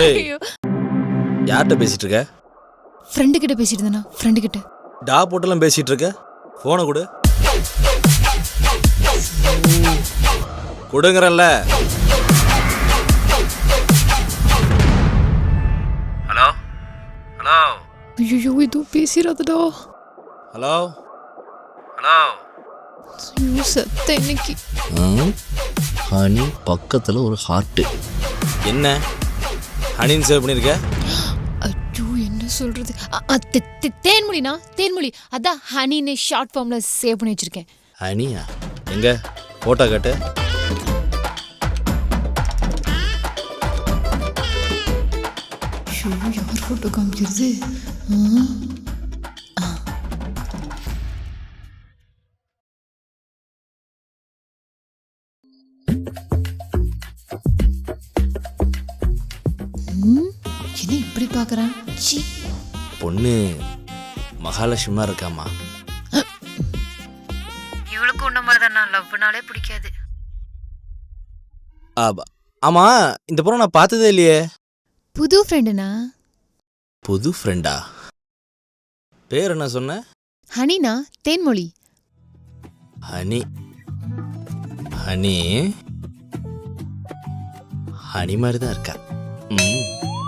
ஏய் ஐயோ யார்கிட்ட பேசிட்டு இருக்க? ஃப்ரெண்டு கிட்ட பேசிட்டு இருந்தேனா? ஃப்ரெண்டு கிட்ட. டா போட்டெல்லாம் பேசிட்டு இருக்க? போனை கொடு. கொடுங்கறல்ல. ஹலோ ஹலோ ஐயோ இதுவும் பேசிடாதடா. Hello hello. ஐயோ செத்த இன்னைக்கு. ஹனி பக்கத்தில் ஒரு ஹார்ட்டு. என்ன ஹனின்னு சேவ் பண்ணியிருக்க? ஐயோ என்ன சொல்றது? தேன்மொழினா தேன்மொழி. அதான் ஹனின்னு ஷார்ட் ஃபார்ம்ல சேவ் பண்ணி வச்சிருக்கேன். ஹனியா? எங்க போட்டோ காட்டு. ஐயோ யார் ஃபோட்டோ காமிக்கிறது? என்ன இப்படி பார்க்கறேன்? சீ. பொண்ணு மகாலட்சுமா இருக்காமா. இவளுக்கு உன்ன மாதிரி தான். நான் லவ்னாலே பிடிக்காது. ஆமா, இந்த பொண்ணை நான் பார்த்ததே இல்லையே. புது ஃப்ரெண்டுனா? புது ஃப்ரெண்டா? பேர் என்ன சொன்ன? ஹனினா தேன்மொழி. ஹனி ஹனி ஹனி மாதிரி தான் இருக்கா.